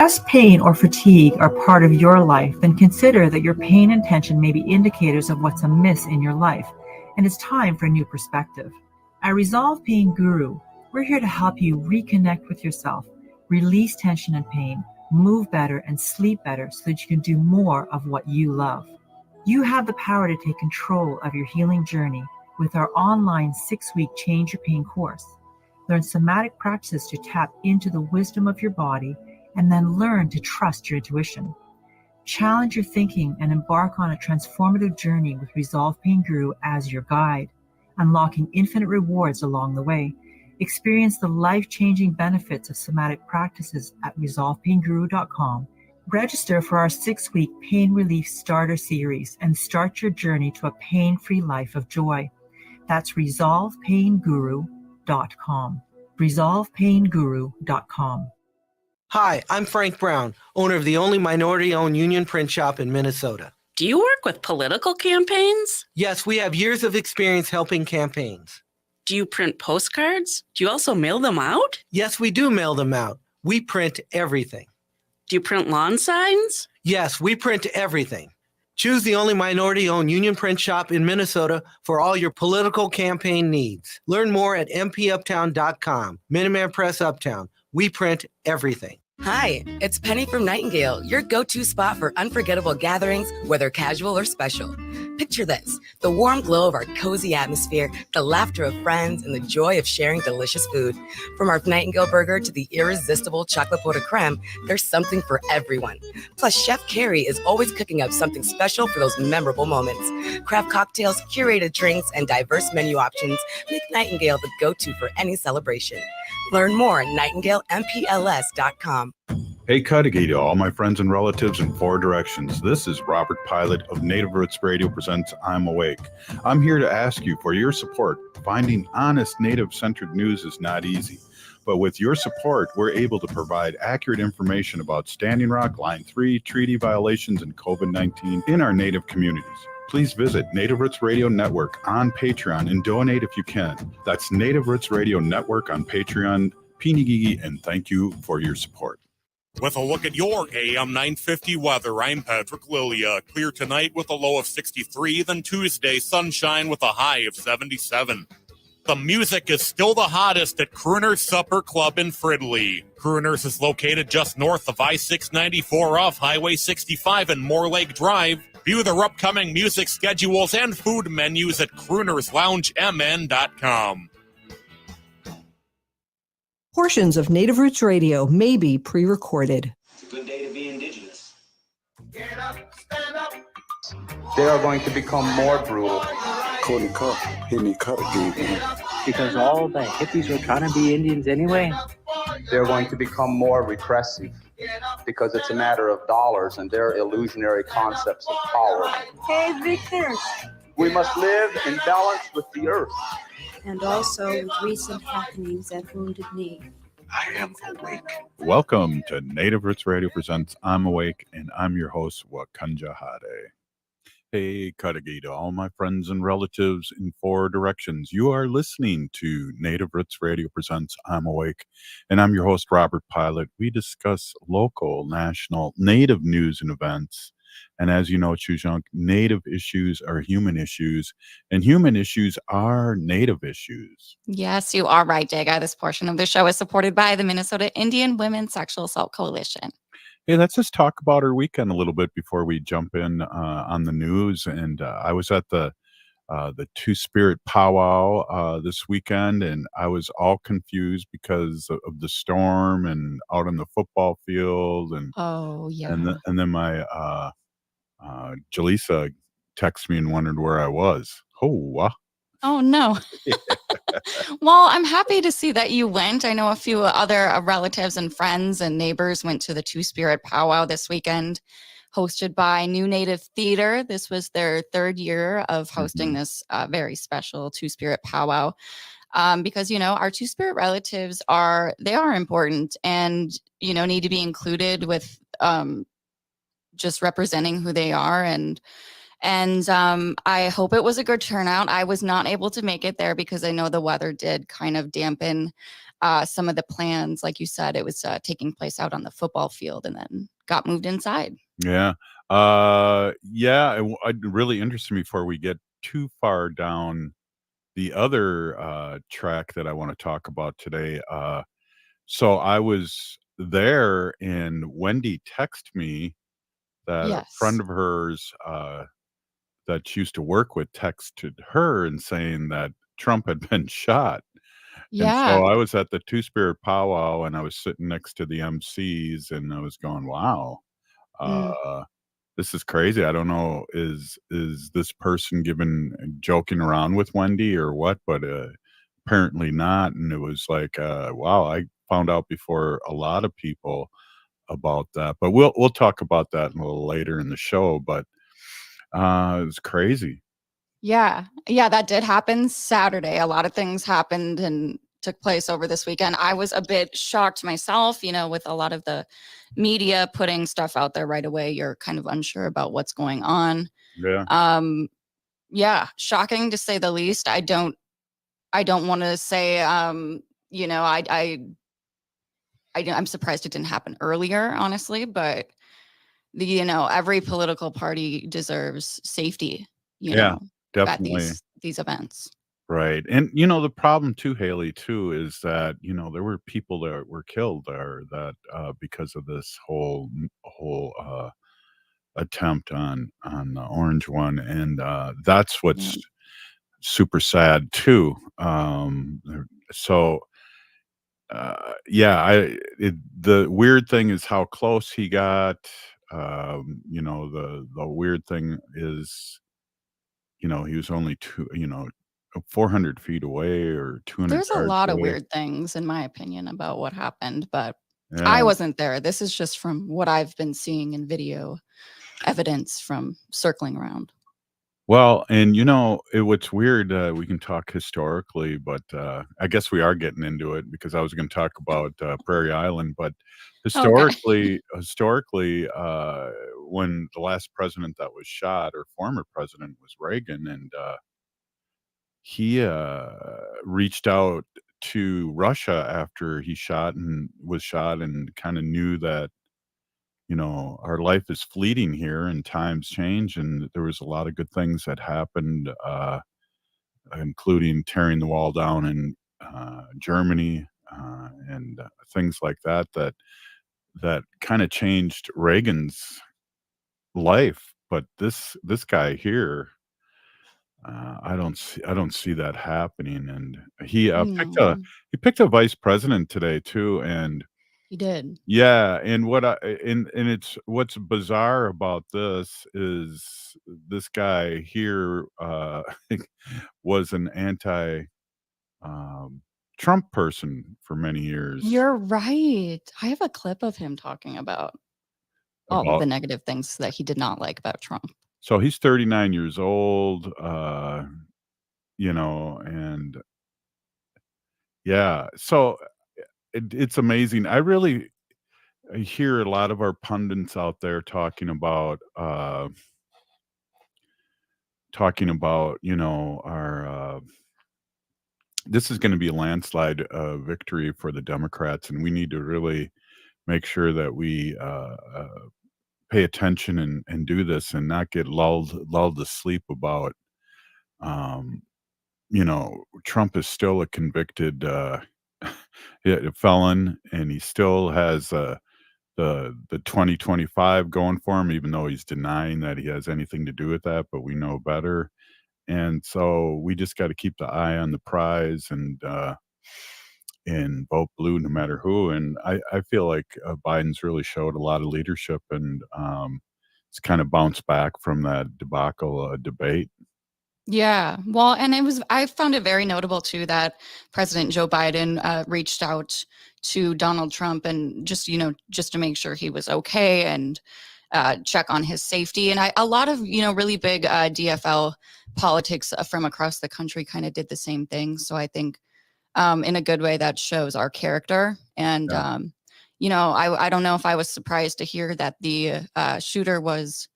Stress, pain, or fatigue are part of your life, then consider that your pain and tension may be indicators of what's amiss in your life, and it's time for a new perspective. At Resolve Pain Guru, we're here to help you reconnect with yourself, release tension and pain, move better, and sleep better so that you can do more of what you love. You have the power to take control of your healing journey with our online 6-week Change Your Pain course. Learn somatic practices to tap into the wisdom of your body and then learn to trust your intuition. Challenge your thinking and embark on a transformative journey with Resolve Pain Guru as your guide, unlocking infinite rewards along the way. Experience the life-changing benefits of somatic practices at resolvepainguru.com. Register for our 6-week Pain Relief Starter Series and start your journey to a pain-free life of joy. That's resolvepainguru.com. resolvepainguru.com. Hi, I'm Frank Brown, owner of the only minority-owned union print shop in Minnesota. Do you work with political campaigns? Yes, we have years of experience helping campaigns. Do you print postcards? Do you also mail them out? Yes, we do mail them out. We print everything. Do you print lawn signs? Yes, we print everything. Choose the only minority-owned union print shop in Minnesota for all your political campaign needs. Learn more at mpuptown.com. Minuteman Press Uptown. We print everything. Hi, it's Penny from Nightingale, your go-to spot for unforgettable gatherings, whether casual or special. Picture this, the warm glow of our cozy atmosphere, the laughter of friends, and the joy of sharing delicious food. From our Nightingale burger to the irresistible chocolate pot de creme, there's something for everyone. Plus, Chef Carrie is always cooking up something special for those memorable moments. Craft cocktails, curated drinks, and diverse menu options make Nightingale the go-to for any celebration. Learn more at nightingalempls.com. Hey, Cudahy to all my friends and relatives in 4 directions. This is Robert Pilot of Native Roots Radio presents I'm Awake. I'm here to ask you for your support. Finding honest Native-centered news is not easy. But with your support, we're able to provide accurate information about Standing Rock, Line 3, treaty violations, and COVID-19 in our Native communities. Please visit Native Roots Radio Network on Patreon and donate if you can. That's Native Roots Radio Network on Patreon. Pinigigi, and thank you for your support. With a look at your AM 950 weather, I'm Patrick Lilia. Clear tonight with a low of 63, then Tuesday, sunshine with a high of 77. The music is still the hottest at Crooner's Supper Club in Fridley. Crooner's is located just north of I-694 off Highway 65 and Moore Lake Drive. View their upcoming music schedules and food menus at croonersloungemn.com. Portions of Native Roots Radio may be pre-recorded. It's a good day to be indigenous. Get up, stand up. They are going to become more brutal. Because all the hippies were trying to be Indians anyway. They're going to become more repressive because it's a matter of dollars and their illusionary concepts of power. Hey, Victor. We must live in balance with the earth. And also with recent happenings at Wounded Knee. I am awake. Welcome to Native Roots Radio presents I'm Awake, and I'm your host, Wakanja Hade. Hey, Cudahy to all my friends and relatives in 4 directions. You are listening to Native Roots Radio presents I'm Awake, and I'm your host, Robert Pilot. We discuss local, national, Native news and events. And as you know, Chujunk, Native issues are human issues, and human issues are Native issues. Yes, you are right, Jaga. This portion of the show is supported by the Minnesota Indian Women's Sexual Assault Coalition. Hey, let's just talk about our weekend a little bit before we jump in on the news. And I was at the Two-Spirit powwow this weekend, and I was all confused because of the storm and out on the football field. And oh yeah, and then my Jaleesa texted me and wondered where I was. Oh no. Well, I'm happy to see that you went. I know a few other relatives and friends and neighbors went to the Two-Spirit powwow this weekend, hosted by New Native Theater. This was their 3rd year of hosting this very special Two-Spirit powwow. Because, you know, our Two-Spirit relatives are important and, you know, need to be included with just representing who they are. And I hope it was a good turnout. I was not able to make it there because I know the weather did kind of dampen some of the plans, like you said, it was taking place out on the football field and then got moved inside. Yeah. It really interests me before we get too far down the other track that I want to talk about today. So I was there and Wendy texted me that a friend Yes. of hers that she used to work with texted her and saying that Trump had been shot. And so Yeah. I was at the Two Spirit powwow and I was sitting next to the MCs and I was going, wow, Mm. this is crazy. I don't know, is this person joking around with Wendy or what? But apparently not. And it was like, wow, I found out before a lot of people about that. But we'll talk about that a little later in the show. But it's crazy. Yeah. Yeah, that did happen Saturday. A lot of things happened and took place over this weekend. I was a bit shocked myself, with a lot of the media putting stuff out there right away. You're kind of unsure about what's going on. Yeah. Yeah, shocking to say the least. I don't want to say I'm surprised it didn't happen earlier, honestly, but every political party deserves safety, Yeah, at definitely. these events. Right. And the problem too, Haley, too, is that, there were people that were killed there that because of this whole attempt on the orange one. And that's Yeah. what's super sad too. So yeah, the weird thing is how close he got. The weird thing is, he was only 400 feet away or 200 There's a yards lot of away. weird things, in my opinion, about what happened, but Yeah. I wasn't there. This is just from what I've been seeing in video evidence from circling around. Well, and what's weird, we can talk historically, but I guess we are getting into it because I was going to talk about Prairie Island, but Okay. historically, when the last president that was shot or former president was Reagan, and he reached out to Russia after he was shot and kind of knew that our life is fleeting here and times change. And there was a lot of good things that happened, including tearing the wall down in Germany and things like that kind of changed Reagan's life. But this guy here, I don't see that happening. And he No, he picked a vice president today too, and he did. yeah, and it's what's bizarre about this is this guy here was an anti Trump person for many years. You're right. I have a clip of him talking about all of About the negative things that he did not like about Trump. So he's 39 years old, and yeah, so it's amazing. I hear a lot of our pundits out there talking about, our this is going to be a landslide victory for the Democrats, and we need to really make sure that we pay attention and do this and not get lulled to sleep about, um, Trump is still a convicted felon, and he still has the 2025 going for him, even though he's denying that he has anything to do with that. But we know better. And so we just got to keep the eye on the prize and vote blue no matter who. And I feel like Biden's really showed a lot of leadership and it's kind of bounced back from that debacle debate. Yeah. Well, and I found it very notable too that President Joe Biden reached out to Donald Trump and just to make sure he was okay and check on his safety. And a lot of, really big DFL politics from across the country kind of did the same thing. So I think in a good way that shows our character. And, Yeah. I don't know if I was surprised to hear that the shooter was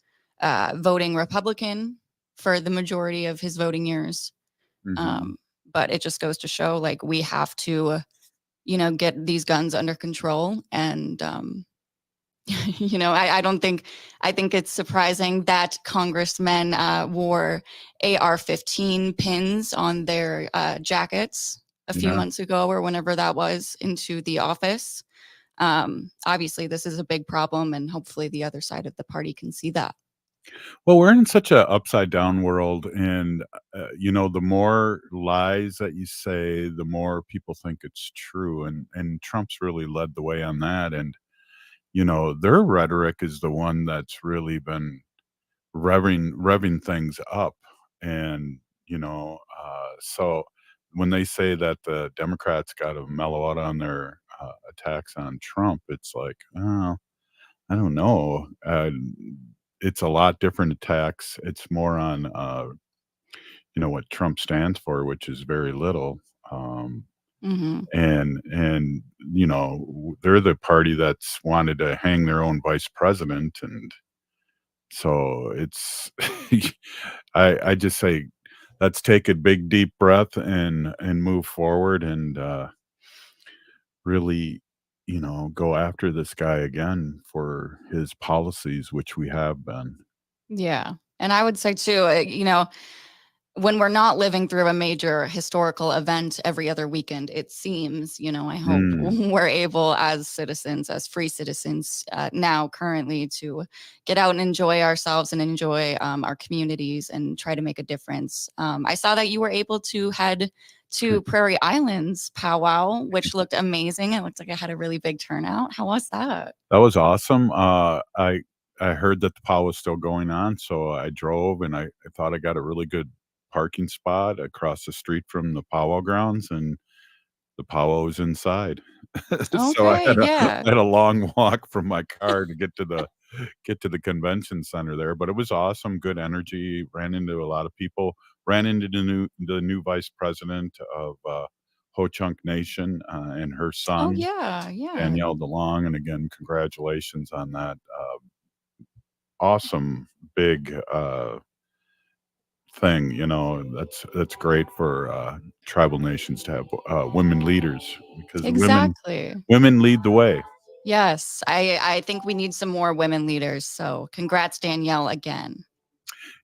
voting Republican for the majority of his voting years. Mhm. But it just goes to show, like, we have to get these guns under control. And, I think it's surprising that congressmen wore AR-15 pins on their jackets a few months ago or whenever that was into the office. Obviously, this is a big problem, and hopefully the other side of the party can see that. Well, we're in such a upside down world, and the more lies that you say, the more people think it's true, and Trump's really led the way on that. And their rhetoric is the one that's really been revving things up, and so when they say that the Democrats got to mellow out on their attacks on Trump, it's like, oh, I don't know. It's a lot different attacks. It's more on, what Trump stands for, which is very little. And they're the party that's wanted to hang their own vice president. And so it's, I just say, let's take a big, deep breath and move forward and really, go after this guy again for his policies, which we have been. Yeah. And I would say too, when we're not living through a major historical event every other weekend, it seems, I hope we're able as citizens, as free citizens now currently to get out and enjoy ourselves and enjoy our communities and try to make a difference. I saw that you were able to head to Prairie Islands powwow, which looked amazing. It looked like it had a really big turnout. How was that? That was awesome. I heard that the powwow was still going on, so I drove, and I thought I got a really good parking spot across the street from the powwow grounds, and the powwow was inside. So I had a long walk from my car to get to the convention center there, but it was awesome. Good energy. Ran into a lot of people. Ran into the new vice president of Ho Chunk Nation and her son. Oh yeah, Danielle DeLong, and again, congratulations on that awesome big thing. That's great for tribal nations to have women leaders, because women lead the way. Yes, I think we need some more women leaders. So congrats, Danielle, again.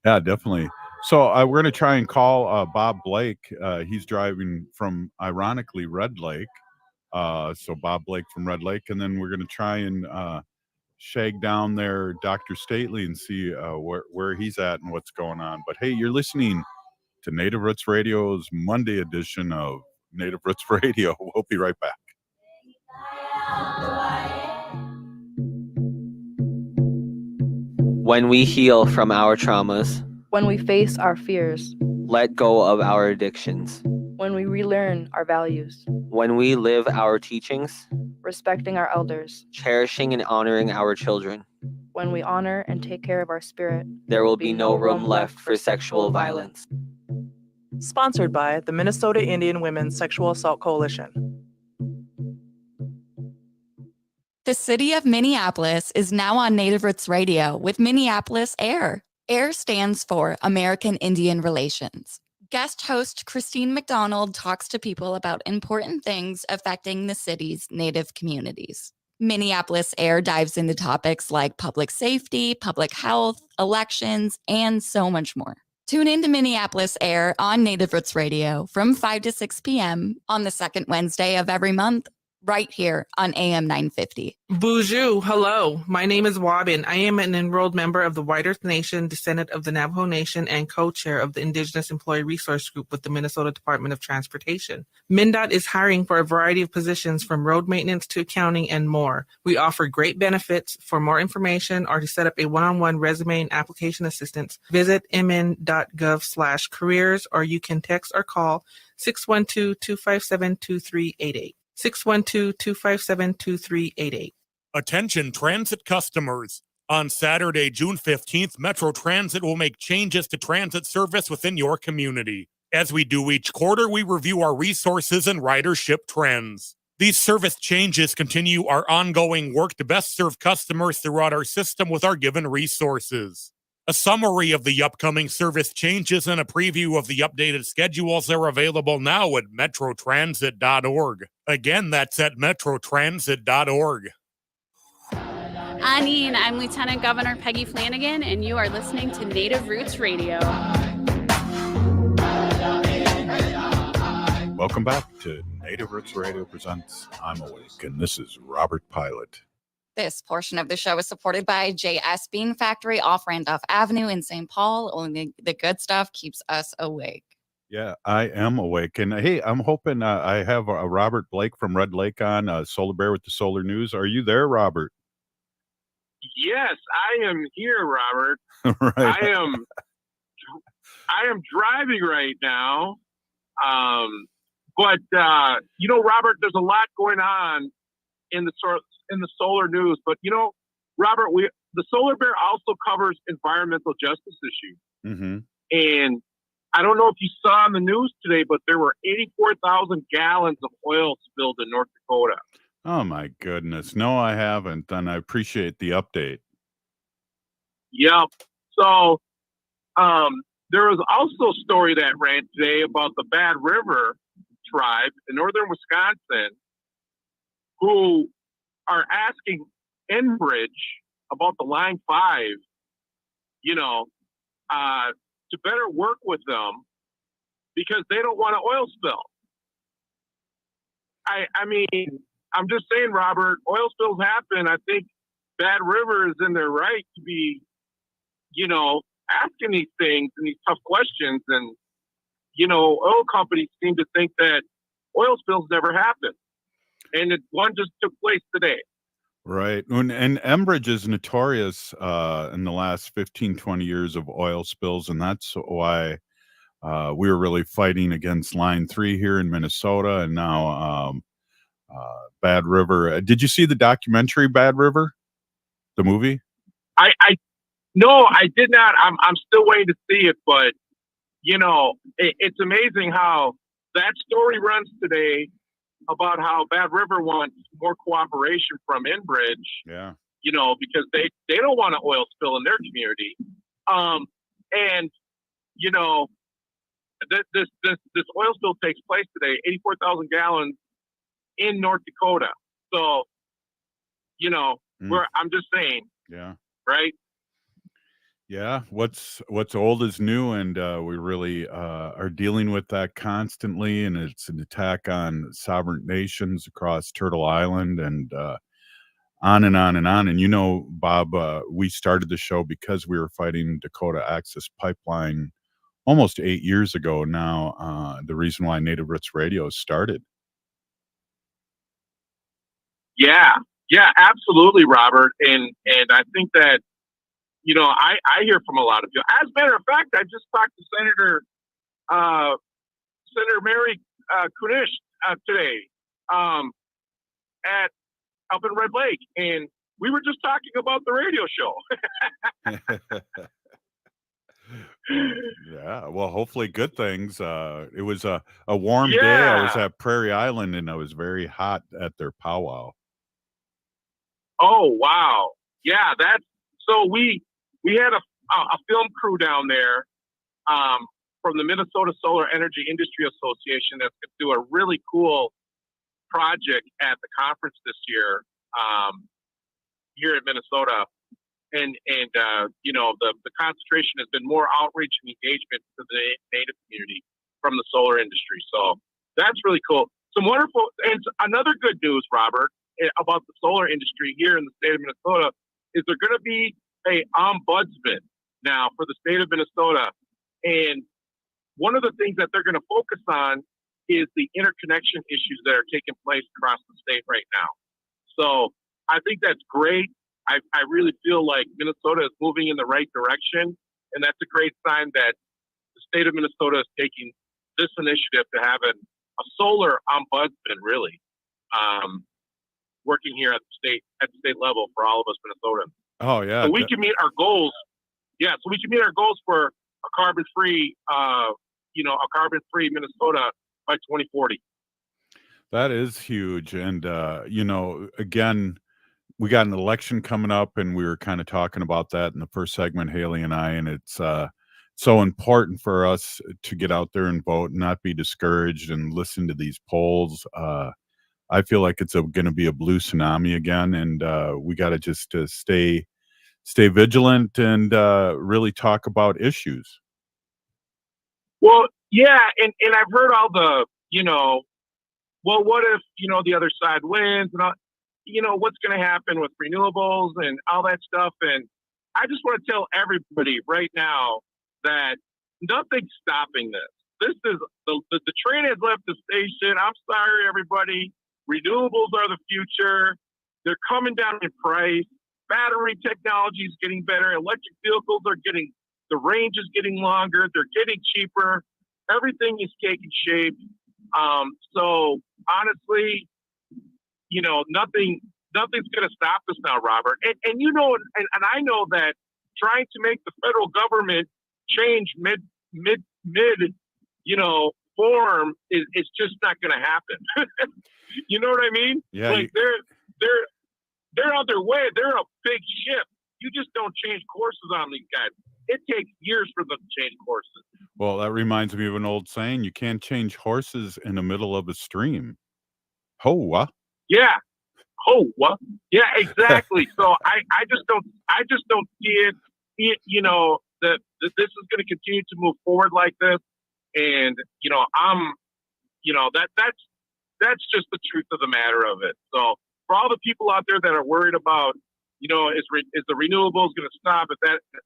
Yeah, definitely. So we're going to try and call Bob Blake. He's driving from, ironically, Red Lake. So Bob Blake from Red Lake, and then we're going to try and shag down there Dr. Stately and see where he's at and what's going on. But hey, you're listening to Native Roots Radio's Monday edition of Native Roots Radio. We'll be right back. When we heal from our traumas, when we face our fears, let go of our addictions, when we relearn our values, when we live our teachings, respecting our elders, cherishing and honoring our children, when we honor and take care of our spirit, there will be no room left for sexual violence. Sponsored by the Minnesota Indian Women's Sexual Assault Coalition. The city of Minneapolis is now on Native Roots Radio with Minneapolis AIR. AIR stands for American Indian Relations. Guest host Christine McDonald talks to people about important things affecting the city's Native communities. Minneapolis AIR dives into topics like public safety, public health, elections, and so much more. Tune in to Minneapolis AIR on Native Roots Radio from 5 to 6 p.m. on the second Wednesday of every month, right here on AM 950. Bonjour, hello. My name is Wabin. I am an enrolled member of the White Earth Nation, descendant of the Navajo Nation, and co-chair of the Indigenous Employee Resource Group with the Minnesota Department of Transportation. MnDOT is hiring for a variety of positions from road maintenance to accounting and more. We offer great benefits. For more information or to set up a one-on-one resume and application assistance, visit mn.gov/careers, or you can text or call 612-257-2388. 612-257-2388. Attention transit customers. On Saturday, June 15th, Metro Transit will make changes to transit service within your community. As we do each quarter, we review our resources and ridership trends. These service changes continue our ongoing work to best serve customers throughout our system with our given resources. A summary of the upcoming service changes and a preview of the updated schedules are available now at metrotransit.org. Again, that's at metrotransit.org. Anine, I'm Lieutenant Governor Peggy Flanagan, and you are listening to Native Roots Radio. Welcome back to Native Roots Radio presents I'm Awake, and this is Robert Pilot. This portion of the show is supported by JS Bean Factory off Randolph Avenue in St. Paul. Only the good stuff keeps us awake. Yeah, I am awake. And hey, I'm hoping I have a Robert Blake from Red Lake on, Solar Bear with the Solar News. Are you there, Robert? Yes, I am here, Robert. Right. I am driving right now. But Robert, there's a lot going on in the solar news. But Robert, the Solar Bear also covers environmental justice issues. Mm-hmm. And I don't know if you saw on the news today, but there were 84,000 gallons of oil spilled in North Dakota. Oh my goodness. No, I haven't. And I appreciate the update. Yep. So there was also a story that ran today about the Bad River tribe in northern Wisconsin who are asking Enbridge about the Line 5, to better work with them because they don't want an oil spill. I mean, I'm just saying, Robert, oil spills happen. I think Bad River is in their right to be, asking these things and these tough questions. And, oil companies seem to think that oil spills never happen. And one just took place today. Right. And Enbridge is notorious in the last 15, 20 years of oil spills. And that's why we were really fighting against Line 3 here in Minnesota. And now Bad River. Did you see the documentary Bad River? The movie? No, I did not. I'm still waiting to see it. But, it's amazing how that story runs today about how Bad River wants more cooperation from Enbridge. Yeah. Because they don't want an oil spill in their community. This oil spill takes place today, 84,000 gallons in North Dakota. So, I'm just saying. Yeah. Right. Yeah, what's old is new, and we really are dealing with that constantly, and it's an attack on sovereign nations across Turtle Island, and on and on and on. And Bob, we started the show because we were fighting Dakota Access Pipeline almost 8 years ago now. The reason why Native Roots Radio started. Yeah, absolutely, Robert, and I think that. I hear from a lot of you. As a matter of fact, I just talked to Senator Mary Kunish today up in Red Lake, and we were just talking about the radio show. Yeah, well, hopefully good things. It was a warm day. I was at Prairie Island, and I was very hot at their powwow. Oh, wow. Yeah, so we had a film crew down there from the Minnesota Solar Energy Industry Association that's going to do a really cool project at the conference this year here in Minnesota. And the concentration has been more outreach and engagement to the Native community from the solar industry. So that's really cool. Some wonderful, and another good news, Robert, about the solar industry here in the state of Minnesota is there going to be a ombudsman now for the state of Minnesota. And one of the things that they're going to focus on is the interconnection issues that are taking place across the state right now. So I think that's great. I really feel like Minnesota is moving in the right direction. And that's a great sign that the state of Minnesota is taking this initiative to have a solar ombudsman, really, working here at the state level for all of us Minnesotans. Oh yeah. So we can meet our goals. Yeah, so we can meet our goals for a carbon-free, Minnesota by 2040. That is huge, and again, we got an election coming up, and we were kind of talking about that in the first segment, Haley and I, and it's so important for us to get out there and vote and not be discouraged and listen to these polls. I feel like it's going to be a blue tsunami again, and we got to just stay vigilant and really talk about issues. Well, yeah, and I've heard all the, well, what if, the other side wins and all, what's going to happen with renewables and all that stuff. And I just want to tell everybody right now that nothing's stopping this. This is the train has left the station. I'm sorry, everybody. Renewables are the future. They're coming down in price. Battery technology is getting better. Electric vehicles are the range is getting longer. They're getting cheaper. Everything is taking shape. So honestly, nothing's going to stop us now, Robert. And I know that trying to make the federal government change mid form is just not going to happen. You know what I mean? Yeah. Like they're on their way. They're a big ship. You just don't change courses on these guys. It takes years for them to change courses. Well, that reminds me of an old saying: you can't change horses in the middle of a stream. Hoa. Yeah. Hoa. Yeah, exactly. So I just don't see it. That this is going to continue to move forward like this, and that's just the truth of the matter of it. So for all the people out there that are worried about, is the renewables going to stop?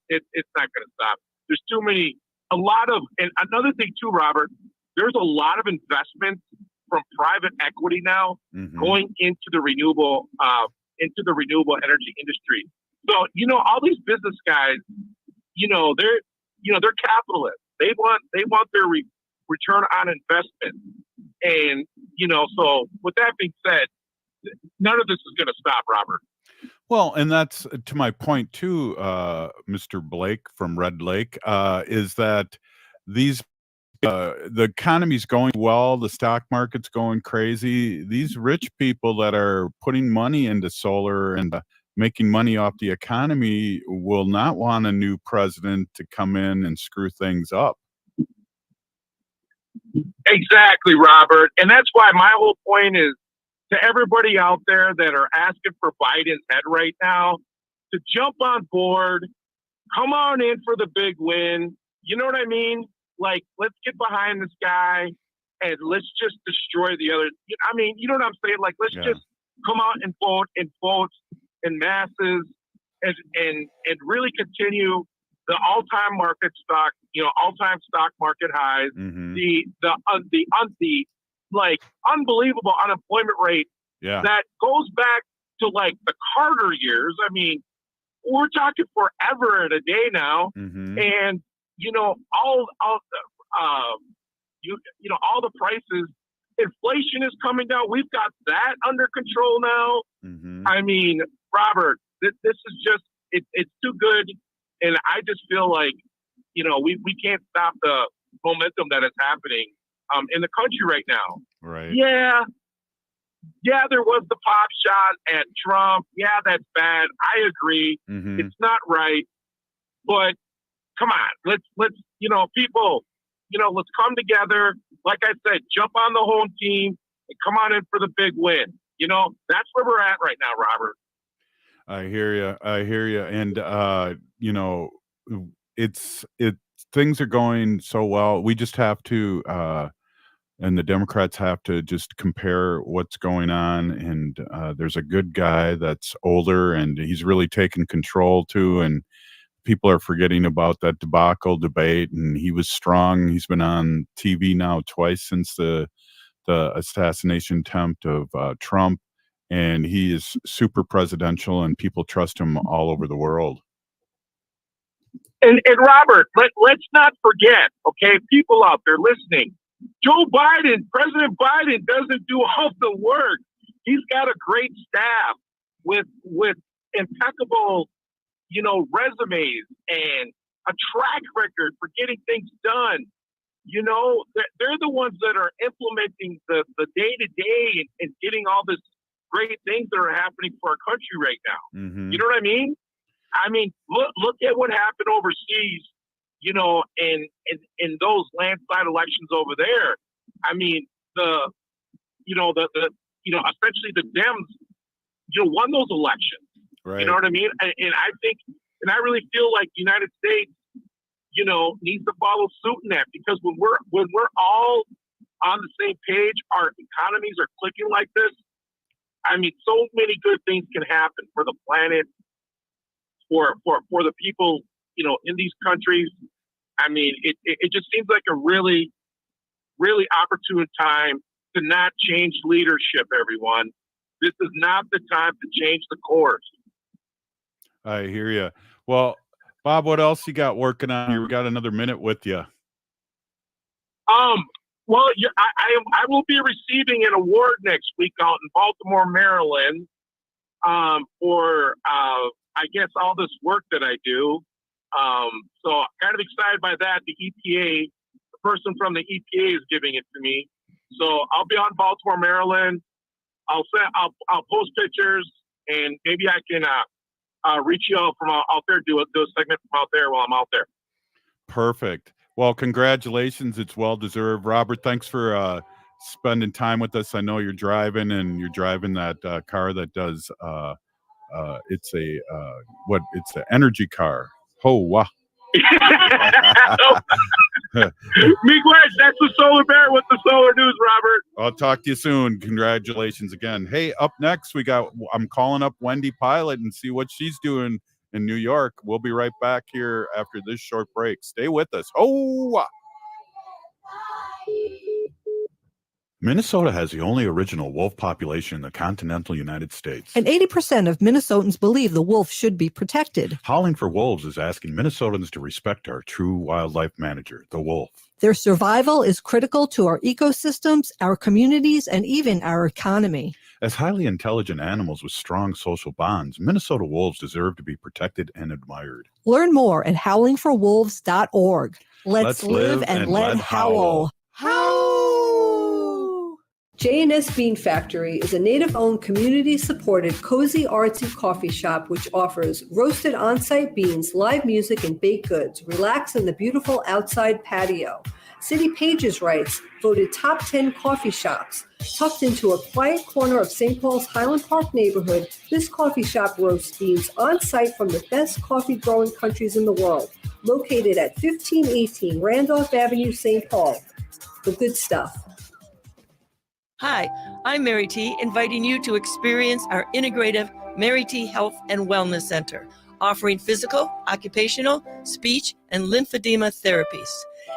It's not going to stop. There's and another thing too, Robert, there's a lot of investments from private equity now going into the renewable energy industry. So, all these business guys, they're capitalists. They want their return on investment. And, so with that being said, none of this is going to stop, Robert. Well, and that's to my point too, Mr. Blake from Red Lake, is that the economy's going well, the stock market's going crazy. These rich people that are putting money into solar and making money off the economy will not want a new president to come in and screw things up. Exactly, Robert. And that's why my whole point is to everybody out there that are asking for Biden's head right now to jump on board, come on in for the big win. You know what I mean? Like, let's get behind this guy and let's just destroy the other. I mean, you know what I'm saying? Like, let's just come out and vote in masses and really continue the all-time market stock, all-time stock market highs, the unbelievable unemployment rate that goes back to like the Carter years. I mean, we're talking forever and a day now, and all the prices, inflation is coming down. We've got that under control now. I mean, Robert, this is just it's too good. And I just feel like, we can't stop the momentum that is happening in the country right now. Right. Yeah, there was the pop shot at Trump. Yeah, that's bad. I agree. It's not right. But come on, let's people, let's come together. Like I said, jump on the home team and come on in for the big win. That's where we're at right now, Robert. I hear you. And, things are going so well. We just have to, and the Democrats have to just compare what's going on. And there's a good guy that's older and he's really taken control too. And people are forgetting about that debacle debate. And he was strong. He's been on TV now twice since the assassination attempt of Trump. And he is super presidential, and people trust him all over the world. And Robert, let's not forget, okay, people out there listening, President Biden doesn't do all the work. He's got a great staff with impeccable, resumes and a track record for getting things done. They're the ones that are implementing the day-to-day and getting all this great things that are happening for our country right now. Mm-hmm. You know what I mean? I mean, look at what happened overseas, you know, in those landslide elections over there. I mean, essentially the Dems, you know, won those elections. Right. You know what I mean? And I think, and I really feel like the United States, you know, needs to follow suit in that, because when we're all on the same page, our economies are clicking like this. I mean, so many good things can happen for the planet, for the people, you know, in these countries. I mean, it just seems like a really, really opportune time to not change leadership, everyone. This is not the time to change the course. I hear you. Well, Bob, what else you got working on here? We got another minute with you. Well, I will be receiving an award next week out in Baltimore, Maryland, for I guess all this work that I do. So I'm kind of excited by that. The EPA, the person from the EPA is giving it to me. So I'll be on Baltimore, Maryland. I'll post pictures, and maybe I can reach you out from out there, do a segment from out there while I'm out there. Perfect. Well, congratulations. It's well-deserved. Robert, thanks for spending time with us. I know you're driving, and you're driving that car that does, it's an energy car. Oh, wow. Miguel, that's the Solar Bear with the solar news, Robert. I'll talk to you soon. Congratulations again. Hey, up next, I'm calling up Wendy Pilot and see what she's doing in New York. We'll be right back here after this short break. Stay with us. Oh! Minnesota has the only original wolf population in the continental United States. And 80% of Minnesotans believe the wolf should be protected. Howling for Wolves is asking Minnesotans to respect our true wildlife manager, the wolf. Their survival is critical to our ecosystems, our communities, and even our economy. As highly intelligent animals with strong social bonds, Minnesota wolves deserve to be protected and admired. Learn more at howlingforwolves.org. Let's live and let howl. J&S Bean Factory is a native-owned, community-supported, cozy, artsy coffee shop which offers roasted on-site beans, live music, and baked goods. Relax in the beautiful outside patio. City Pages writes, voted top 10 coffee shops. Tucked into a quiet corner of St. Paul's Highland Park neighborhood, this coffee shop roasts beans on-site from the best coffee-growing countries in the world. Located at 1518 Randolph Avenue, St. Paul. The good stuff. Hi, I'm Mary T, inviting you to experience our integrative Mary T Health and Wellness Center, offering physical, occupational, speech, and lymphedema therapies.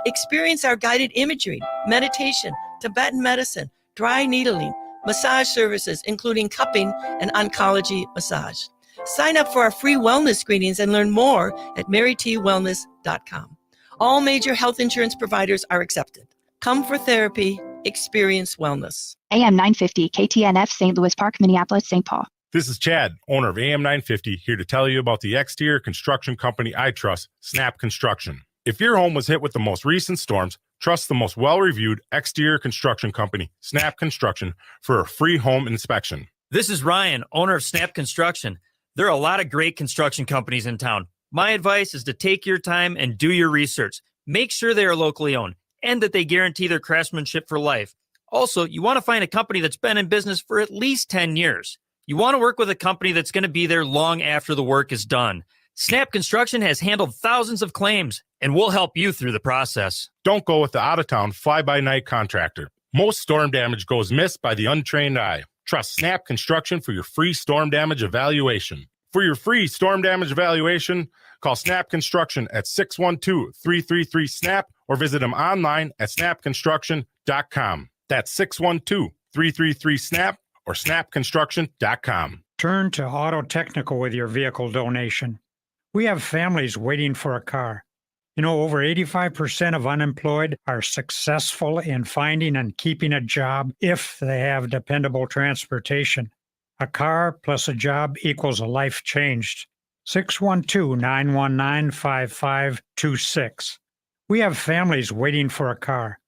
Experience our guided imagery, meditation, Tibetan medicine, dry needling, massage services, including cupping and oncology massage. Sign up for our free wellness screenings and learn more at marytwellness.com. All major health insurance providers are accepted. Come for therapy, experience wellness. AM 950, KTNF, St. Louis Park, Minneapolis, St. Paul. This is Chad, owner of AM 950, here to tell you about the exterior construction company I trust, Snap Construction. If your home was hit with the most recent storms, trust the most well-reviewed exterior construction company, Snap Construction, for a free home inspection. This is Ryan, owner of Snap Construction. There are a lot of great construction companies in town. My advice is to take your time and do your research. Make sure they are locally owned and that they guarantee their craftsmanship for life. Also, you want to find a company that's been in business for at least 10 years. You want to work with a company that's going to be there long after the work is done. Snap Construction has handled thousands of claims, and we'll help you through the process. Don't go with the out-of-town fly-by-night contractor. Most storm damage goes missed by the untrained eye. Trust Snap Construction for your free storm damage evaluation. For your free storm damage evaluation, call Snap Construction at 612-333-SNAP or visit them online at snapconstruction.com. That's 612-333-SNAP or snapconstruction.com. Turn to Auto Technical with your vehicle donation. We have families waiting for a car. You know, over 85% of unemployed are successful in finding and keeping a job if they have dependable transportation. A car plus a job equals a life changed. 612-919-5526. We have families waiting for a car.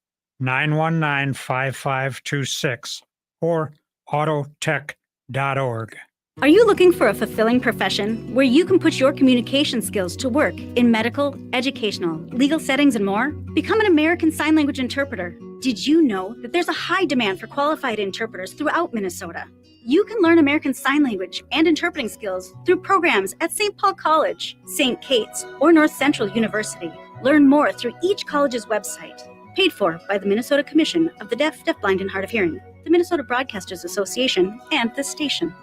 919-5526 or autotech.com. Are you looking for a fulfilling profession where you can put your communication skills to work in medical, educational, legal settings, and more? Become an American Sign Language interpreter. Did you know that there's a high demand for qualified interpreters throughout Minnesota? You can learn American Sign Language and interpreting skills through programs at St. Paul College, St. Kate's, or North Central University. Learn more through each college's website. Paid for by the Minnesota Commission of the Deaf, Deafblind, and Hard of Hearing, the Minnesota Broadcasters Association, and this station.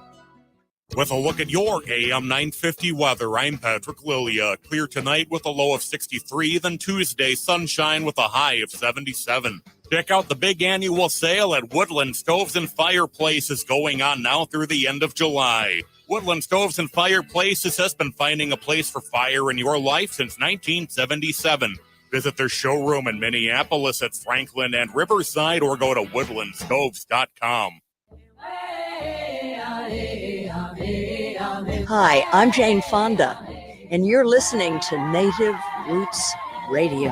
With a look at your AM 950 weather, I'm Patrick Lilia. Clear tonight with a low of 63, then Tuesday, sunshine with a high of 77. Check out the big annual sale at Woodland Stoves and Fireplaces going on now through the end of July. Woodland Stoves and Fireplaces has been finding a place for fire in your life since 1977. Visit their showroom in Minneapolis at Franklin and Riverside or go to woodlandstoves.com. Hi, I'm Jane Fonda, and you're listening to Native Roots Radio.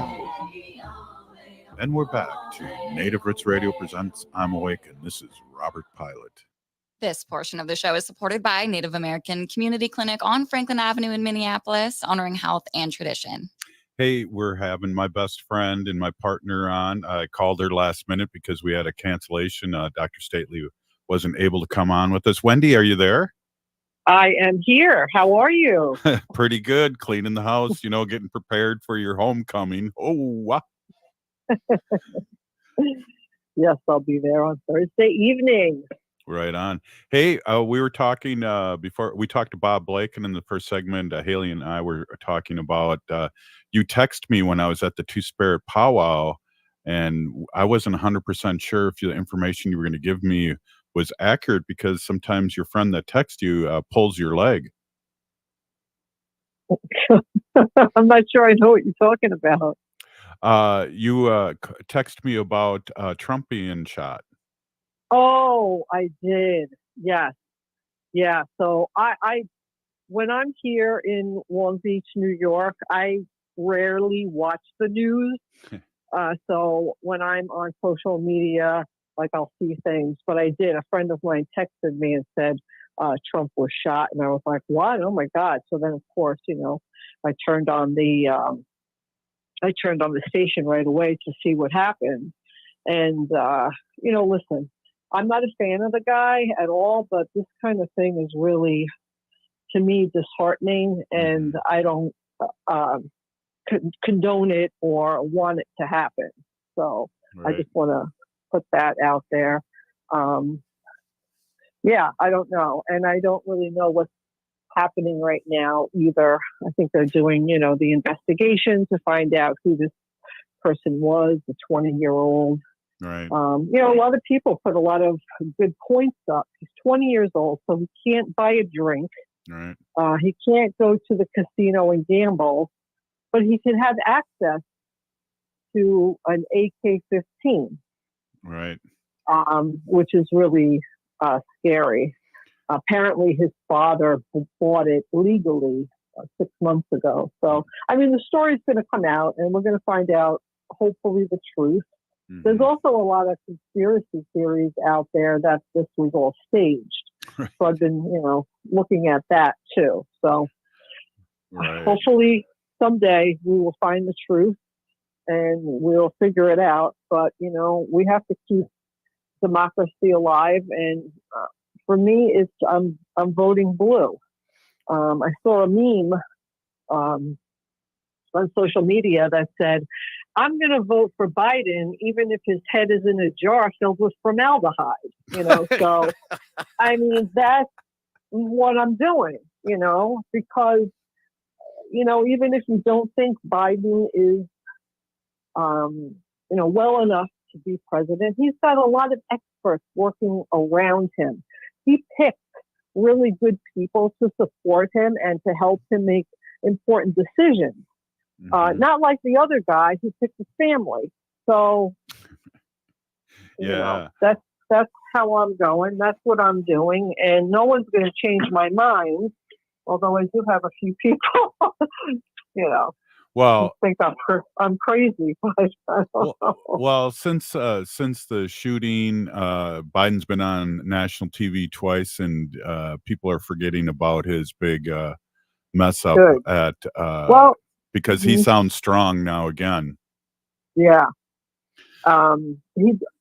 And we're back to Native Roots Radio presents I'm Awake, and this is Robert Pilot. This portion of the show is supported by Native American Community Clinic on Franklin Avenue in Minneapolis, honoring health and tradition. Hey, we're having my best friend and my partner on. I called her last minute because we had a cancellation. Dr. Stately wasn't able to come on with us. Wendy, are you there? I am here. How are you? Pretty good. Cleaning the house, getting prepared for your homecoming. Oh, wow. Yes, I'll be there on Thursday evening. Right on. Hey, we were talking before we talked to Bob Blake, and in the first segment, Haley and I were talking about you text me when I was at the Two Spirit powwow, and I wasn't 100% sure if the information you were going to give me was accurate, because sometimes your friend that texts you pulls your leg. I'm not sure I know what you're talking about. You text me about Trump being shot. Oh, I did. Yes. Yeah. So I when I'm here in Long Beach, New York, I rarely watch the news. So when I'm on social media, I'll see things, but I did. A friend of mine texted me and said Trump was shot, and I was like, "What? Oh my God!" So then, of course, I turned on the station right away to see what happened. And listen, I'm not a fan of the guy at all, but this kind of thing is really, to me, disheartening, and I don't condone it or want it to happen. So Right. I just want to put that out there. Yeah, I don't know. And I don't really know what's happening right now either. I think they're doing, the investigation to find out who this person was, the 20-year-old. Right. A lot of people put a lot of good points up. He's 20 years old, so he can't buy a drink. Right. He can't go to the casino and gamble, but he can have access to an AK-15. Right. Which is really scary. Apparently, his father bought it legally 6 months ago. So, the story's going to come out, and we're going to find out, hopefully, the truth. Mm-hmm. There's also a lot of conspiracy theories out there that this was all staged. Right. So I've been, looking at that too. So hopefully someday we will find the truth and we'll figure it out. But, we have to keep democracy alive. And for me, I'm voting blue. I saw a meme on social media that said, I'm going to vote for Biden, even if his head is in a jar filled with formaldehyde, so, that's what I'm doing, because, even if you don't think Biden is, well enough to be president, he's got a lot of experts working around him. He picked really good people to support him and to help him make important decisions. Mm-hmm. Not like the other guy who picked his family. So, that's how I'm going. That's what I'm doing. And no one's going to change my mind, although I do have a few people, Well, think I'm crazy, but I don't know. well, since the shooting, Biden's been on national TV twice, and people are forgetting about his big mess up Good. at Well, because he sounds strong now again. yeah.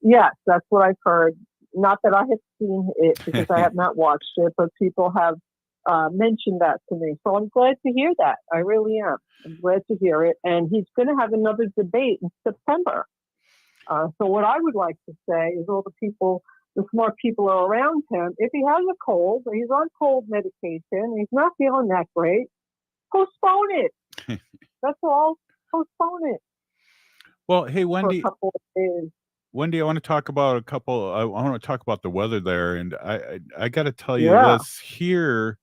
Yes, that's what I've heard. Not that I have seen it because I have not watched it, but people have mentioned that to me. So I'm glad to hear that. I really am. I'm glad to hear it. And he's going to have another debate in September. So what I would like to say is all the smart people are around him. If he has a cold, or he's on cold medication, he's not feeling that great, postpone it. That's all. Postpone it. Well, hey, Wendy. For a couple of days. Wendy, I want to talk about I want to talk about the weather there, and I got to tell you Yeah. this here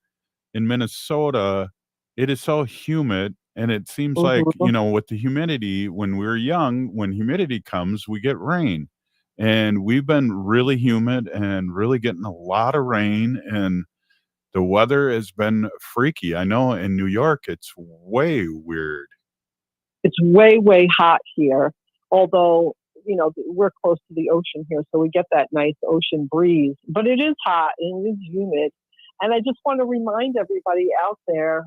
in Minnesota, it is so humid, and it seems like with the humidity, when we're young, when humidity comes, we get rain, and we've been really humid and really getting a lot of rain, and the weather has been freaky. I know in New York, it's way weird. It's way, way hot here, although we're close to the ocean here, so we get that nice ocean breeze. But it is hot and it is humid. And I just want to remind everybody out there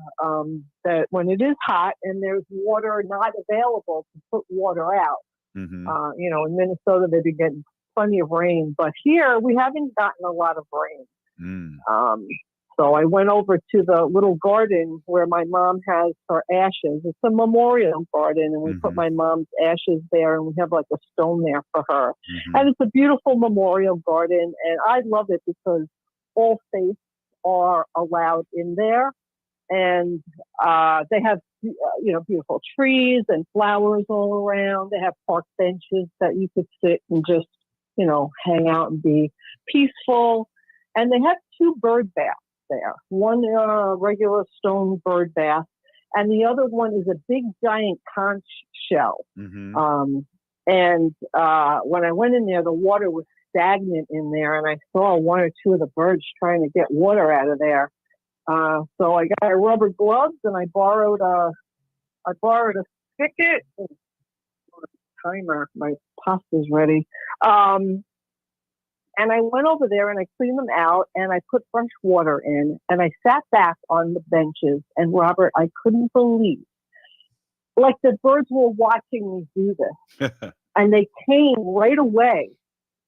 that when it is hot and there's water not available to put water out, in Minnesota, they've been getting plenty of rain. But here, we haven't gotten a lot of rain. So I went over to the little garden where my mom has her ashes. It's a memorial garden, and we put my mom's ashes there, and we have like a stone there for her. And it's a beautiful memorial garden, and I love it because all faiths are allowed in there, and they have beautiful trees and flowers all around. They have park benches that you could sit and just hang out and be peaceful. And they have 2 bird baths there. One regular stone bird bath, and the other one is a big giant conch shell. And when I went in there, the water was stagnant in there, and I saw 1 or 2 of the birds trying to get water out of there. So I got rubber gloves, and I borrowed a spigot. Timer, my pasta's ready. And I went over there and I cleaned them out and I put fresh water in and I sat back on the benches. And Robert, I couldn't believe, like the birds were watching me do this. And they came right away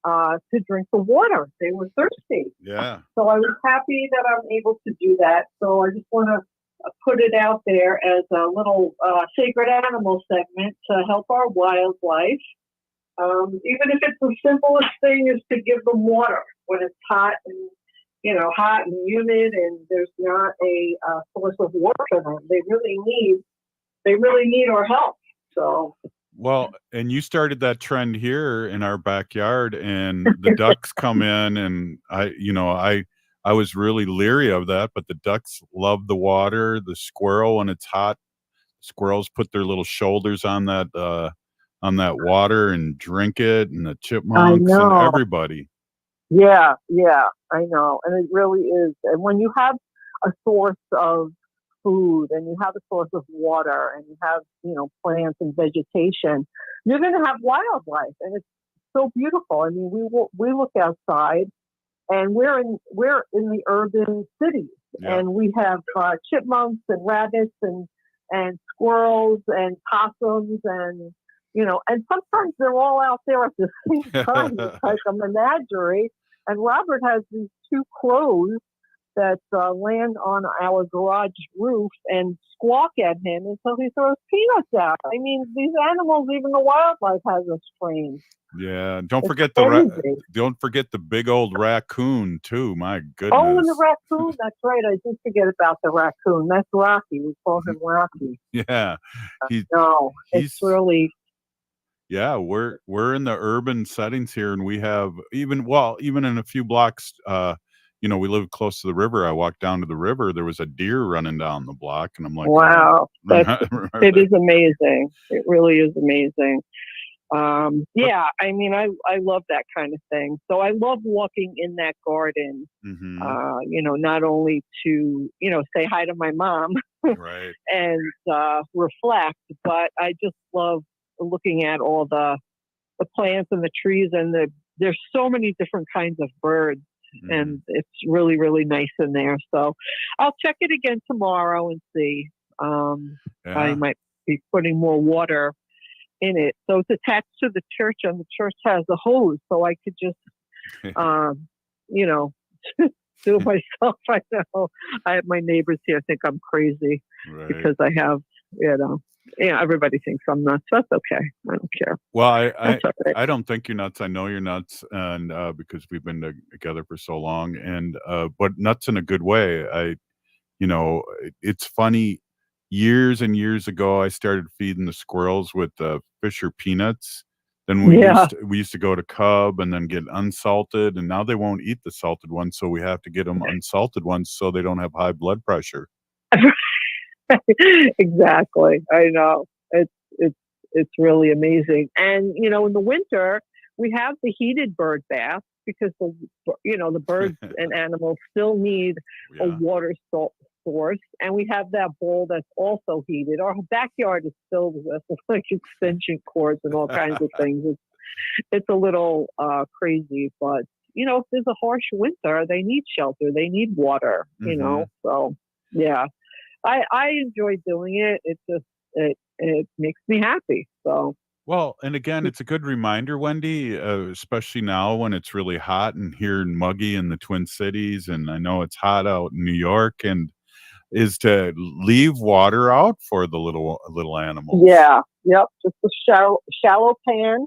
to drink the water. They were thirsty. Yeah. So I was happy that I'm able to do that. So I just want to put it out there as a little sacred animal segment to help our wildlife. Even if it's the simplest thing is to give them water when it's hot and humid and there's not a source of water for them. They really need our help. So well, and you started that trend here in our backyard, and the ducks come in, and I was really leery of that, but the ducks love the water. The squirrel, when it's hot, squirrels put their little shoulders on that water and drink it, and the chipmunks and everybody. Yeah, I know. And it really is. And when you have a source of food and you have a source of water and you have, plants and vegetation, you're going to have wildlife. And it's so beautiful. I mean, we look outside and we're in the urban cities, and we have chipmunks and rabbits and squirrels and possums and and sometimes they're all out there at the same time. It's like a menagerie. And Robert has these 2 crows that land on our garage roof and squawk at him until he throws peanuts out. I mean, these animals, even the wildlife has us trained. Yeah, don't forget the big old raccoon too. My goodness. Oh, and the raccoon. That's right. I did forget about the raccoon. That's Rocky. We call him Rocky. Yeah, it's really. Yeah, we're in the urban settings here, and we have even in a few blocks. We live close to the river. I walked down to the river. There was a deer running down the block, and I'm like, wow, it is amazing. It really is amazing. Yeah, I mean, I love that kind of thing. So I love walking in that garden, not only to, say hi to my mom Right. and reflect, but I just love looking at all the plants and the trees, and there's so many different kinds of birds, and it's really, really nice in there. So I'll check it again tomorrow and see. I might be putting more water in it. So it's attached to the church, and the church has a hose, so I could just, do it myself. I know. I have my neighbors here think I'm crazy because I have, everybody thinks I'm nuts. That's okay. I don't care. Well, That's all right. I don't think you're nuts. I know you're nuts, and because we've been together for so long, and but nuts in a good way. It's funny. Years and years ago, I started feeding the squirrels with Fisher peanuts. Then we used to go to Cub and then get unsalted, and now they won't eat the salted ones, so we have to get them unsalted ones so they don't have high blood pressure. Exactly. I know. It's really amazing. And in the winter we have the heated bird bath because the birds and animals still need a water source, and we have that bowl that's also heated. Our backyard is filled with like extension cords and all kinds of things. It's a little crazy, but if there's a harsh winter, they need shelter, they need water. So yeah. I enjoy doing it. It just it makes me happy. So well, and again, it's a good reminder, Wendy, especially now when it's really hot and here and muggy in the Twin Cities, and I know it's hot out in New York, and is to leave water out for the little animals. Yeah, yep. Just a shallow pan.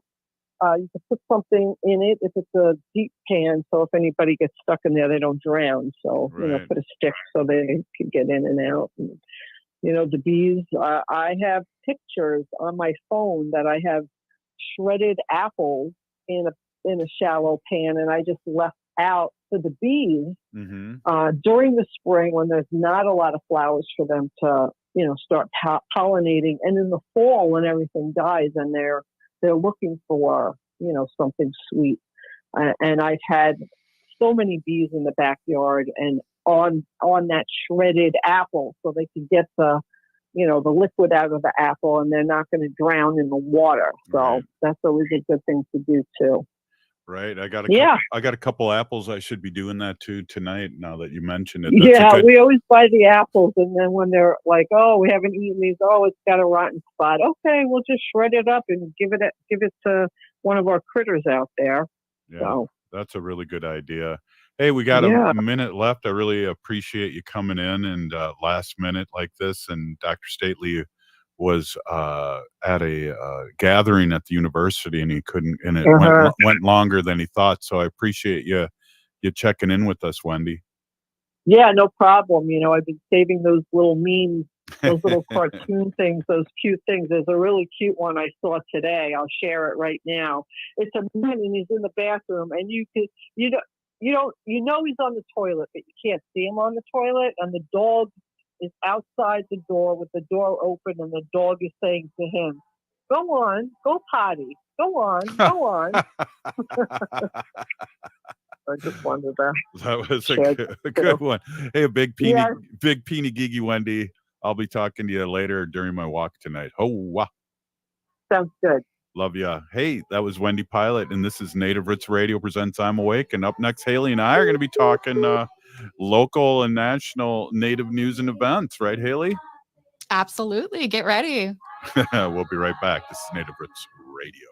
You can put something in it if it's a deep pan, so if anybody gets stuck in there, they don't drown. So put a stick so they can get in and out. And, the bees. I have pictures on my phone that I have shredded apples in a shallow pan, and I just left out for the bees during the spring when there's not a lot of flowers for them to start pollinating, and in the fall when everything dies and they're looking for something sweet. And I've had so many bees in the backyard and on that shredded apple, so they can get the liquid out of the apple, and they're not going to drown in the water. So that's always a good thing to do too. Right. I got I got a couple apples. I should be doing that too tonight. Now that you mentioned it. We always buy the apples, and then when they're like, "Oh, we haven't eaten these. Oh, it's got a rotten spot." Okay, we'll just shred it up and give it to one of our critters out there. Yeah, so that's a really good idea. Hey, we got a minute left. I really appreciate you coming in and last minute like this. And Dr. Stately was at a gathering at the university, and he couldn't, and it went longer than he thought. So I appreciate you checking in with us, Wendy. Yeah, no problem. I've been saving those little memes, those little cartoon things, those cute things. There's a really cute one I saw today. I'll share it right now. It's a man, and he's in the bathroom, and you know he's on the toilet, but you can't see him on the toilet, and the dog is outside the door with the door open, and the dog is saying to him, "Go on, go potty. Go on, go on." I just wondered that. That was a good one. Hey, a big peeny gigi Wendy. I'll be talking to you later during my walk tonight. Oh, wow. Sounds good. Love ya. Hey, that was Wendy Pilot, and this is Native Roots Radio presents I'm Awake. And up next, Haley and I are going to be talking local and national Native news and events. Right, Haley? Absolutely. Get ready. We'll be right back. This is Native Roots Radio.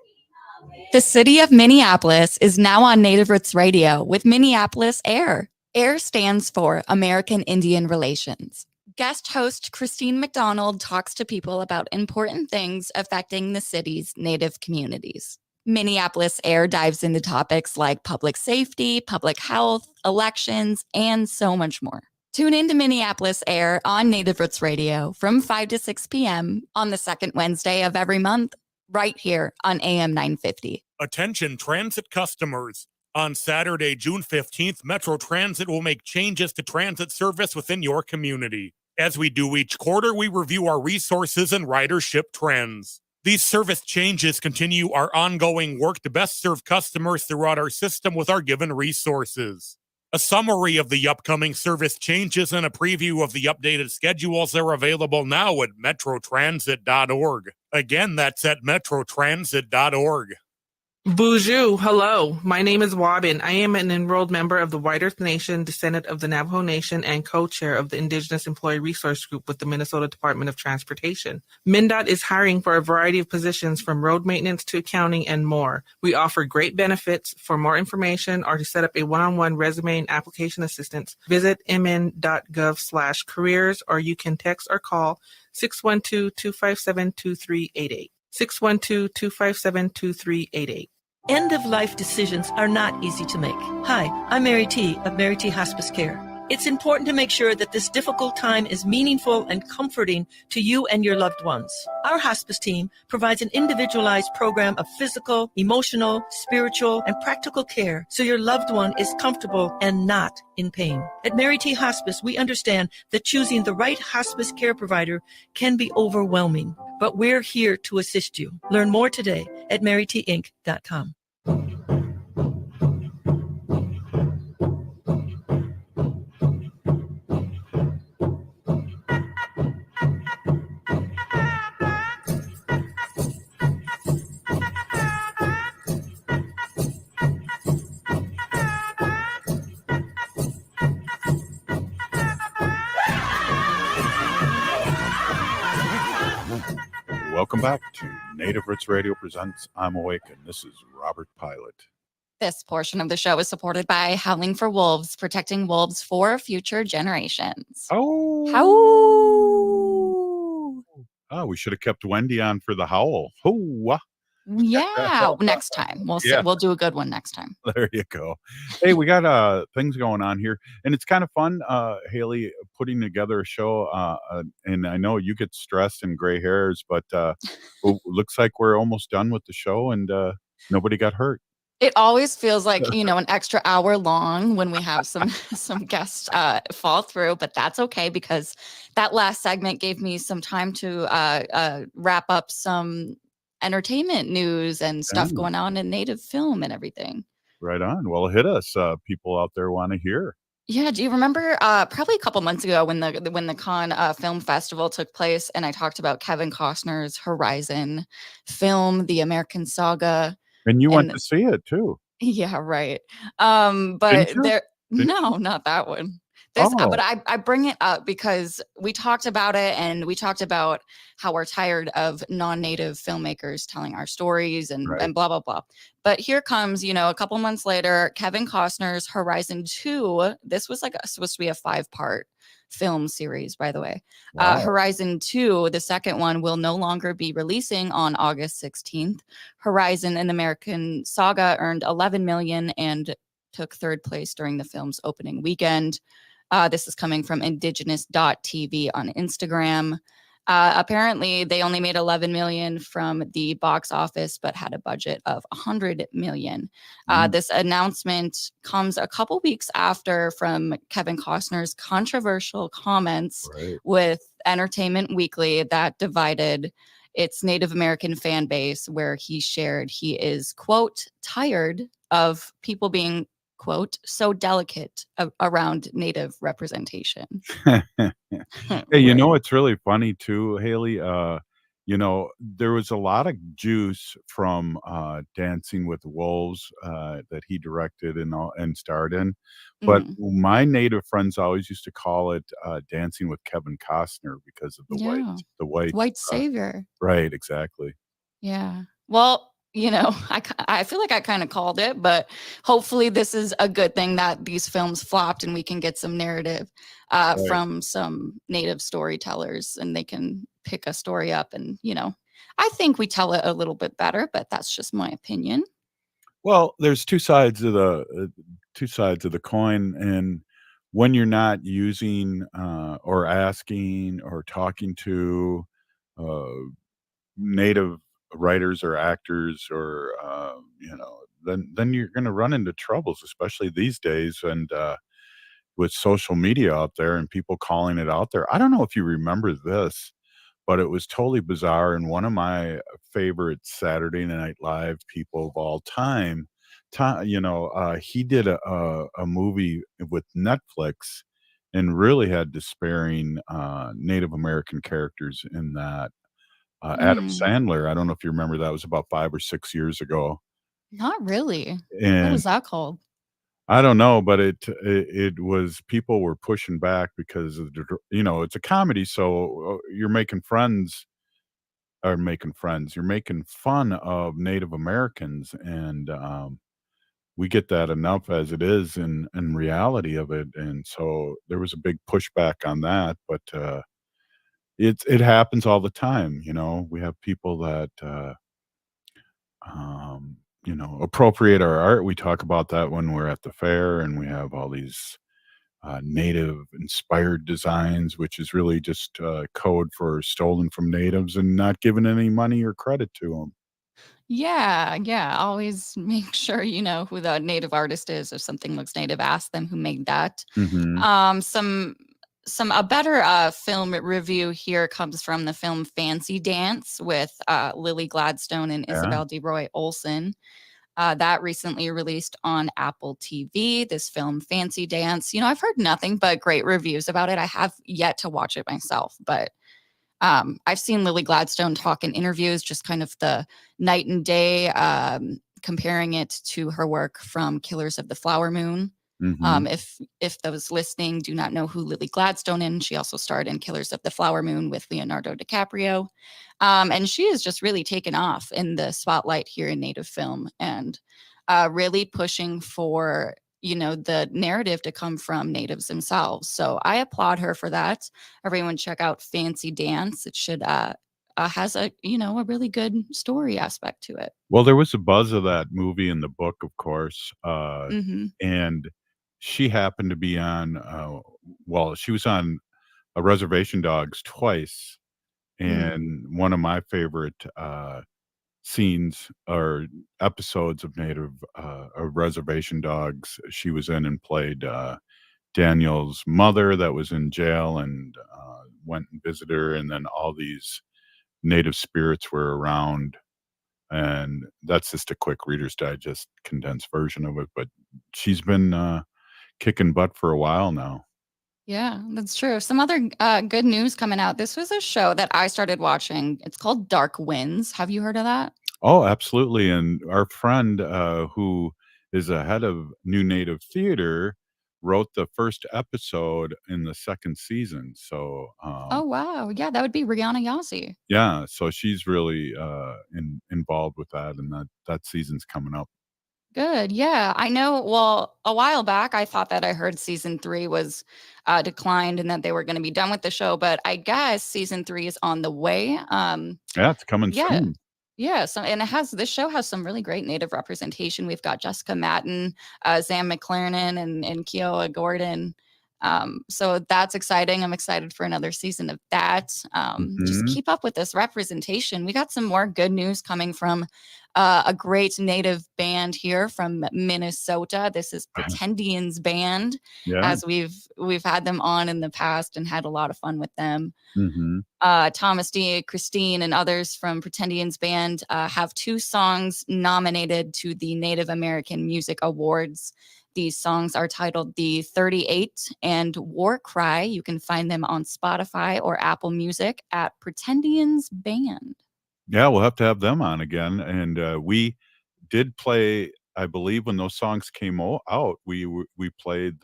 The city of Minneapolis is now on Native Roots Radio with Minneapolis AIR. AIR stands for American Indian Relations. Guest host Christine McDonald talks to people about important things affecting the city's Native communities. Minneapolis AIR dives into topics like public safety, public health, elections, and so much more. Tune in to Minneapolis AIR on Native Roots Radio from 5 to 6 p.m. on the second Wednesday of every month, right here on AM 950. Attention transit customers. On Saturday, June 15th, Metro Transit will make changes to transit service within your community. As we do each quarter, we review our resources and ridership trends. These service changes continue our ongoing work to best serve customers throughout our system with our given resources. A summary of the upcoming service changes and a preview of the updated schedules are available now at metrotransit.org. Again, that's at metrotransit.org. Bonjour, hello. My name is Wabin. I am an enrolled member of the White Earth Nation, descendant of the Navajo Nation, and co-chair of the Indigenous Employee Resource Group with the Minnesota Department of Transportation. MnDOT is hiring for a variety of positions from road maintenance to accounting and more. We offer great benefits. For more information or to set up a one-on-one resume and application assistance, visit mn.gov/careers, or you can text or call 612-257-2388. 612-257-2388. End-of-life decisions are not easy to make. Hi, I'm Mary T. of Mary T. Hospice Care. It's important to make sure that this difficult time is meaningful and comforting to you and your loved ones. Our hospice team provides an individualized program of physical, emotional, spiritual, and practical care so your loved one is comfortable and not in pain. At Mary T. Hospice, we understand that choosing the right hospice care provider can be overwhelming, but we're here to assist you. Learn more today at marytinc.com. Welcome back to Native Roots Radio presents I'm Awake, and this is Robert Pilot. This portion of the show is supported by Howling for Wolves, protecting wolves for future generations. Oh, Howl! We should have kept Wendy on for the howl. Hoo-wah. Yeah, next time. We'll do a good one next time. There you go. Hey, we got things going on here, and it's kind of fun, Haley, putting together a show. And I know you get stressed and gray hairs, but looks like we're almost done with the show, and nobody got hurt. It always feels like, an extra hour long when we have some guests fall through, but that's okay because that last segment gave me some time to wrap up some entertainment news and stuff going on in Native film and everything. Right on. Well, hit us. People out there want to hear. Yeah. Do you remember probably a couple months ago when the Cannes Film Festival took place, and I talked about Kevin Costner's Horizon film, The American Saga. And you went to see it too. Yeah, right. But no, not that one. But I bring it up because we talked about it, and we talked about how we're tired of non-native filmmakers telling our stories and blah, blah, blah. But here comes, a couple months later, Kevin Costner's Horizon 2. This was supposed to be a 5-part film series, by the way. Wow. Horizon 2, the second one, will no longer be releasing on August 16th. Horizon, an American Saga, earned $11 million and took third place during the film's opening weekend. This is coming from indigenous.tv on Instagram. Apparently, they only made $11 million from the box office, but had a budget of $100 million. This announcement comes a couple weeks after from Kevin Costner's controversial comments with Entertainment Weekly that divided its Native American fan base, where he shared he is, quote, tired of people being, quote, so delicate around Native representation. Hey, it's really funny too, Haley. There was a lot of juice from Dancing with Wolves that he directed and starred in. But my Native friends always used to call it Dancing with Kevin Costner because of the white savior. Right, exactly. Yeah. Well, I feel like I kind of called it, but hopefully this is a good thing that these films flopped and we can get some narrative from some Native storytellers, and they can pick a story up. And, I think we tell it a little bit better, but that's just my opinion. Well, there's two sides of the coin, and when you're not using or asking or talking to Native writers or actors or then you're going to run into troubles, especially these days, and with social media out there and people calling it out there. I don't know if you remember this, but it was totally bizarre. And one of my favorite Saturday Night Live people of all time, he did a movie with Netflix and really had despairing Native American characters in that. Adam Hmm. Sandler, I don't know if you remember that was about 5 or 6 years ago, Not really. What and was that called? I don't know, but it was people were pushing back because of it's a comedy, so, you're making you're making fun of Native Americans, and, we get that enough as it is in reality of it, and so there was a big pushback on that, but, it happens all the time, we have people that, appropriate our art. We talk about that when we're at the fair, and we have all these native inspired designs, which is really just code for stolen from natives and not giving any money or credit to them. Yeah, yeah. Always make sure you know who the native artist is. If something looks native, ask them who made that. Hmm. Some a better film review here comes from the film Fancy Dance with Lily Gladstone and Yeah. Isabel DeRoy Olsen. That recently released on Apple TV. This film, Fancy Dance. I've heard nothing but great reviews about it. I have yet to watch it myself, but I've seen Lily Gladstone talk in interviews, just kind of the night and day, comparing it to her work from Killers of the Flower Moon. Hmm. If those listening do not know who Lily Gladstone is, she also starred in Killers of the Flower Moon with Leonardo DiCaprio. And she has just really taken off in the spotlight here in Native film and really pushing for the narrative to come from natives themselves. So I applaud her for that. Everyone check out Fancy Dance. It should has a really good story aspect to it. Well, there was a buzz of that movie in the book, of course, Hmm. and she happened to be on. She was on a Reservation Dogs twice, and one of my favorite scenes or episodes of Reservation Dogs she was in and played Daniel's mother that was in jail and went and visited her, and then all these native spirits were around. And that's just a quick Reader's Digest condensed version of it, but she's been kicking butt for a while now. Yeah, that's true. Some other good news coming out. This was a show that I started watching. It's called Dark Winds. Have you heard of that? Oh, absolutely. And our friend who is a head of New Native Theater wrote the first episode in the second season. So, Oh wow, yeah, that would be Rihanna Yazzie. yeah, so she's really involved with that, and that season's coming up. Good. Yeah, I know. Well, a while back, I thought that I heard season 3 was declined and that they were going to be done with the show, but I guess season 3 is on the way. Yeah, it's coming Yeah. soon. Yeah. So, and this show has some really great native representation. We've got Jessica Madden, Zam McLernan, and Kiowa Gordon. So that's exciting. I'm excited for another season of that. Just Mhm. keep up with this representation. We got some more good news coming from a great native band here from Minnesota. This is Pretendians Band, Yeah. as we've had them on in the past and had a lot of fun with them. Mhm. Thomas D, Christine, and others from Pretendians Band have 2 songs nominated to the Native American Music Awards. These songs are titled The 38 and War Cry. You can find them on Spotify or Apple Music at Pretendians Band. Yeah, we'll have to have them on again, and we did play, I believe when those songs came out, we played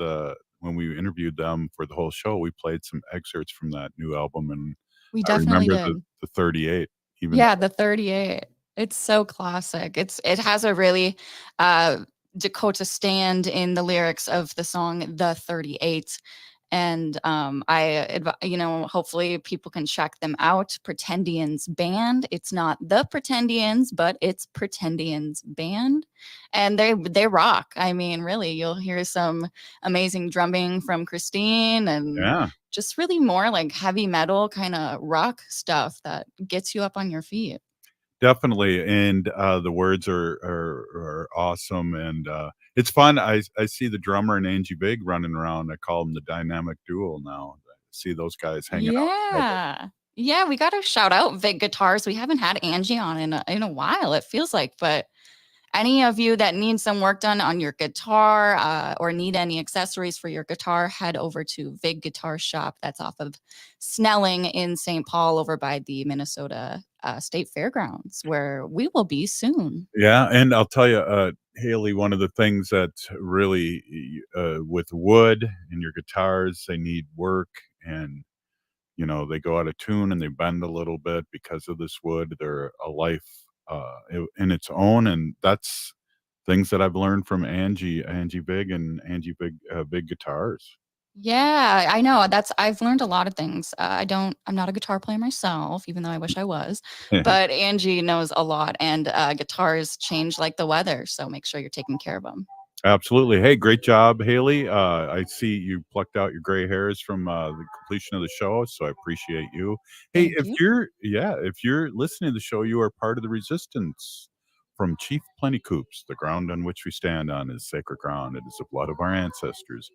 when we interviewed them for the whole show, we played some excerpts from that new album, and We I definitely remember did. the 38 even. Yeah, the 38. It's so classic. It has a really Dakota stand in the lyrics of the song The 38. And hopefully people can check them out. Pretendians Band. It's not the Pretendians, but it's Pretendians Band. And they rock. I mean, really, you'll hear some amazing drumming from Christine and Yeah. just really more like heavy metal kind of rock stuff that gets you up on your feet. Definitely, and the words are awesome, and it's fun. I see the drummer and Angie Big running around. I call them the dynamic duo now. I see those guys hanging out together. Yeah. Yeah, we got to shout out Vig Guitars. We haven't had Angie on in a while, it feels like. But any of you that need some work done on your guitar or need any accessories for your guitar, head over to Vig Guitar Shop. That's off of Snelling in St. Paul over by the Minnesota State Fairgrounds, where we will be soon. Yeah, and I'll tell you, Haley, one of the things that's really with wood and your guitars, they need work, and they go out of tune and they bend a little bit because of this wood. They're a life in its own, and that's things that I've learned from Angie Big and Angie Big Guitars. Yeah, I know. I've learned a lot of things. I'm not a guitar player myself, even though I wish I was. But Angie knows a lot, and guitars change like the weather. So make sure you're taking care of them. Absolutely. Hey, great job, Haley. I see you plucked out your gray hairs from the completion of the show, so I appreciate you. Hey, Thank if you're listening to the show, you are part of the resistance. From Chief Plenty Coops, the ground on which we stand on is sacred ground. It is the blood of our ancestors.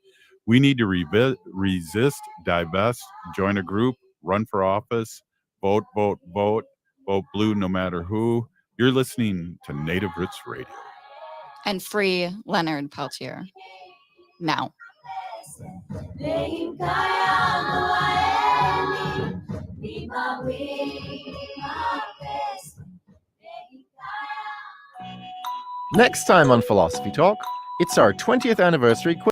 We need to resist, divest, join a group, run for office, vote, vote, vote, vote blue no matter who. You're listening to Native Roots Radio. And free Leonard Peltier now. Next time on Philosophy Talk, it's our 20th anniversary quiz.